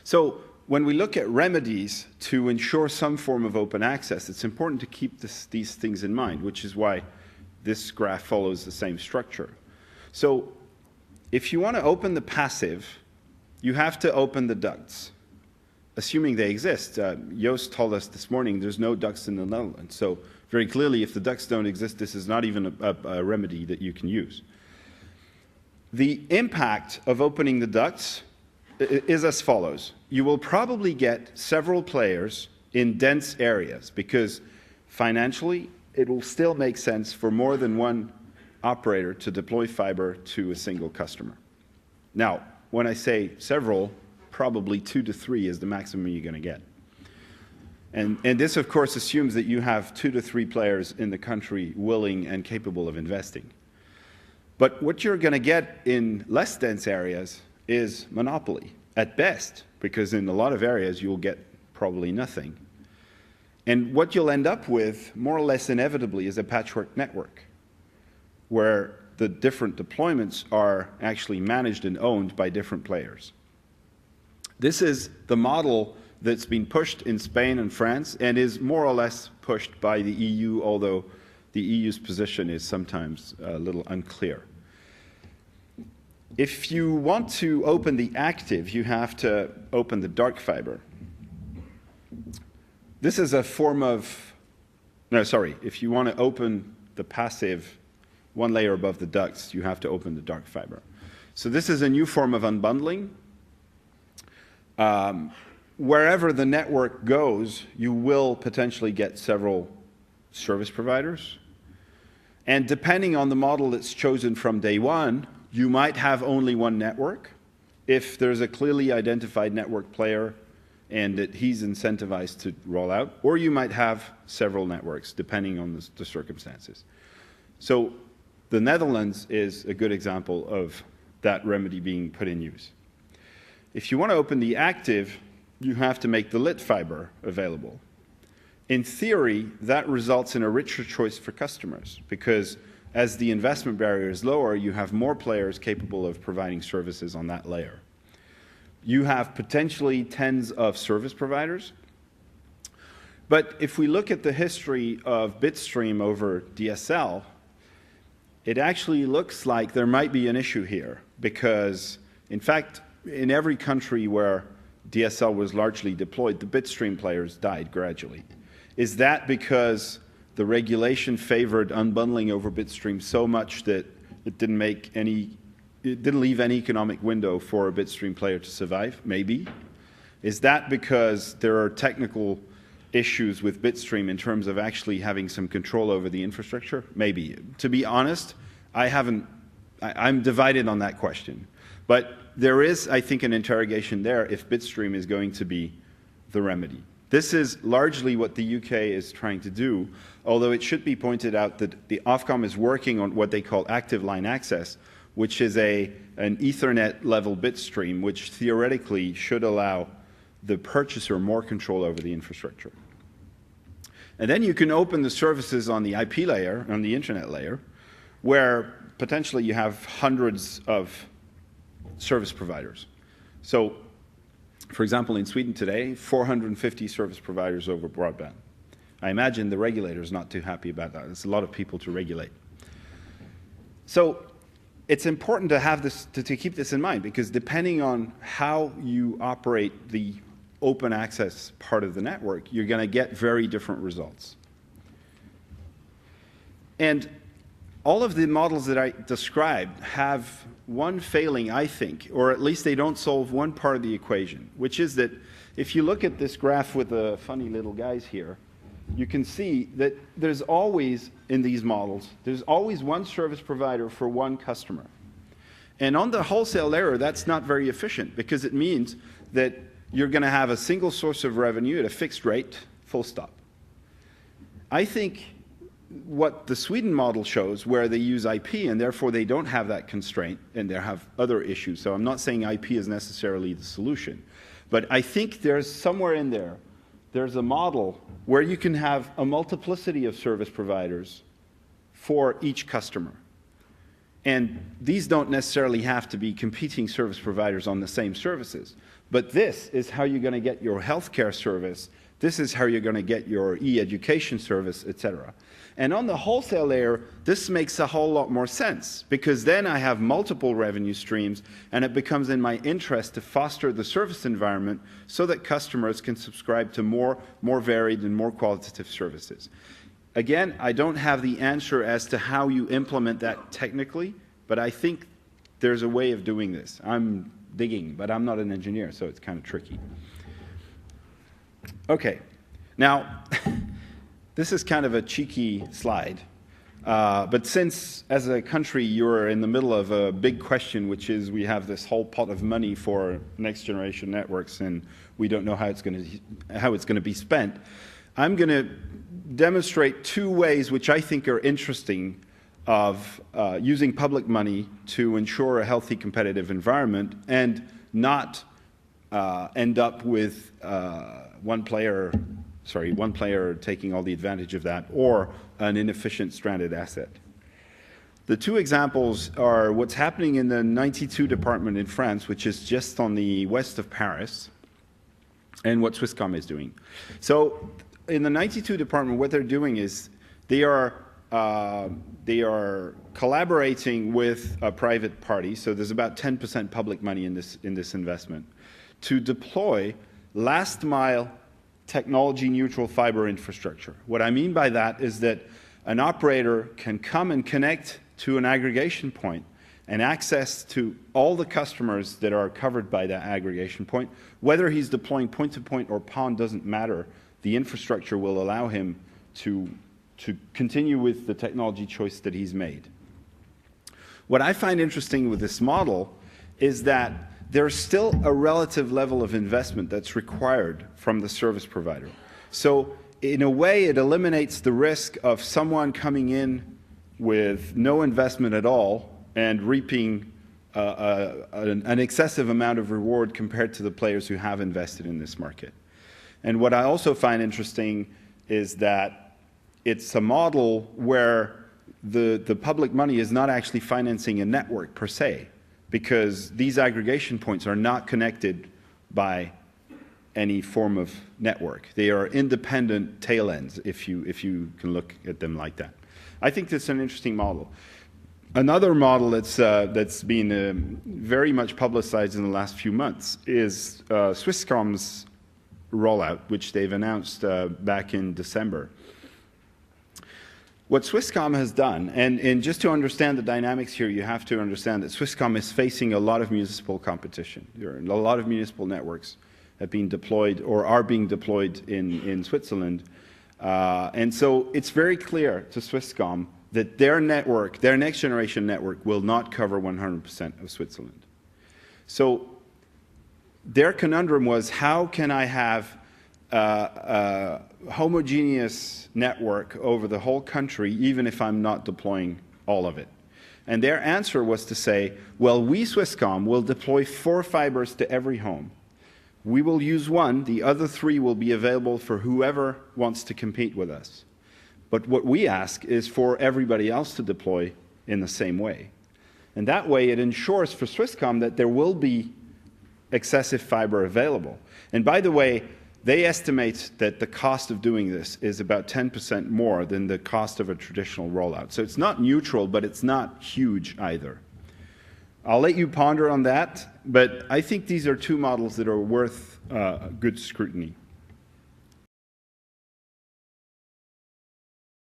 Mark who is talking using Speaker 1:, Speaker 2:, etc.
Speaker 1: So when we look at remedies to ensure some form of open access, it's important to keep these things in mind, which is why this graph follows the same structure. So if you want to open the passive, you have to open the ducts, assuming they exist. Joost told us this morning there's no ducts in the Netherlands. So very clearly, if the ducts don't exist, this is not even a remedy that you can use. The impact of opening the ducts is as follows. You will probably get several players in dense areas because financially, it will still make sense for more than one operator to deploy fiber to a single customer. Now, when I say several, probably 2 to 3 is the maximum you're going to get. And this, of course, assumes that you have 2 to 3 players in the country willing and capable of investing. But what you're going to get in less dense areas is monopoly, at best, because in a lot of areas you'll get probably nothing. And what you'll end up with, more or less inevitably, is a patchwork network, where the different deployments are actually managed and owned by different players. This is the model that's been pushed in Spain and France and is more or less pushed by the EU, although the EU's position is sometimes a little unclear. If you want to open the active, you have to open the dark fiber. This is a form of, no, sorry, if you want to open the passive one layer above the ducts, you have to open the dark fiber. So this is a new form of unbundling. Wherever the network goes, you will potentially get several service providers. And depending on the model that's chosen from day one, you might have only one network if there's a clearly identified network player and that he's incentivized to roll out, or you might have several networks depending on the circumstances. So the Netherlands is a good example of that remedy being put in use. If you want to open the active, you have to make the lit fiber available. In theory, that results in a richer choice for customers because as the investment barrier is lower, you have more players capable of providing services on that layer. You have potentially tens of service providers. But if we look at the history of bitstream over DSL, it actually looks like there might be an issue here because, in fact, in every country where DSL was largely deployed, the bitstream players died gradually. Is that because the regulation favored unbundling over bitstream so much that it didn't leave any economic window for a bitstream player to survive? Maybe. Is that because there are technical issues with bitstream in terms of actually having some control over the infrastructure? Maybe. To be honest, I'm divided on that question. But there is, I think, an interrogation there if bitstream is going to be the remedy. This is largely what the UK is trying to do, although it should be pointed out that the Ofcom is working on what they call active line access, which is an Ethernet-level bitstream, which theoretically should allow the purchaser more control over the infrastructure. And then you can open the services on the IP layer, on the internet layer, where potentially you have hundreds of service providers. So, for example, in Sweden today, 450 service providers over broadband. I imagine the regulator is not too happy about that. There's a lot of people to regulate. So it's important to have this, to keep this in mind, because depending on how you operate the open access part of the network, you're going to get very different results. And all of the models that I described have one failing, I think, or at least they don't solve one part of the equation, which is that if you look at this graph with the funny little guys here, you can see that there's always, in these models, there's always one service provider for one customer. And on the wholesale layer, that's not very efficient because it means that you're going to have a single source of revenue at a fixed rate, full stop. I think what the Sweden model shows, where they use IP and therefore they don't have that constraint and they have other issues. So I'm not saying IP is necessarily the solution, but I think there's somewhere in there, there's a model where you can have a multiplicity of service providers for each customer. And these don't necessarily have to be competing service providers on the same services. But this is how you're going to get your healthcare service. This is how you're going to get your e-education service, etc. And on the wholesale layer, this makes a whole lot more sense, because then I have multiple revenue streams, and it becomes in my interest to foster the service environment so that customers can subscribe to more varied and more qualitative services. Again, I don't have the answer as to how you implement that technically, but I think there's a way of doing this. I'm digging, but I'm not an engineer, so it's kind of tricky. Okay, now, this is kind of a cheeky slide, but since, as a country, you're in the middle of a big question, which is we have this whole pot of money for next generation networks, and we don't know how it's going to be spent, I'm going to demonstrate two ways which I think are interesting of using public money to ensure a healthy competitive environment and not end up with one player taking all the advantage of that, or an inefficient stranded asset. The two examples are what's happening in the 92 department in France, which is just on the west of Paris, and what Swisscom is doing. So in the 92 department, what they're doing is they are collaborating with a private party, so there's about 10% public money in this investment, to deploy last-mile technology-neutral fiber infrastructure. What I mean by that is that an operator can come and connect to an aggregation point and access to all the customers that are covered by that aggregation point. Whether he's deploying point-to-point or PON doesn't matter. The infrastructure will allow him to continue with the technology choice that he's made. What I find interesting with this model is that there's still a relative level of investment that's required from the service provider. So in a way, it eliminates the risk of someone coming in with no investment at all and reaping an excessive amount of reward compared to the players who have invested in this market. And what I also find interesting is that it's a model where the public money is not actually financing a network per se, because these aggregation points are not connected by any form of network. They are independent tail ends, if you can look at them like that. I think that's an interesting model. Another model that's been very much publicized in the last few months is Swisscom's rollout, which they've announced back in December. What Swisscom has done, and just to understand the dynamics here, you have to understand that Swisscom is facing a lot of municipal competition. There are a lot of municipal networks have been deployed or are being deployed in Switzerland. And so it's very clear to Swisscom that their network, their next generation network, will not cover 100% of Switzerland. So their conundrum was, how can I have a homogeneous network over the whole country, even if I'm not deploying all of it? And their answer was to say, well, we, Swisscom, will deploy 4 fibers to every home. We will use 1, the other 3 will be available for whoever wants to compete with us. But what we ask is for everybody else to deploy in the same way. And that way it ensures for Swisscom that there will be excessive fiber available. And by the way, they estimate that the cost of doing this is about 10% more than the cost of a traditional rollout. So it's not neutral, but it's not huge either. I'll let you ponder on that, but I think these are two models that are worth good scrutiny.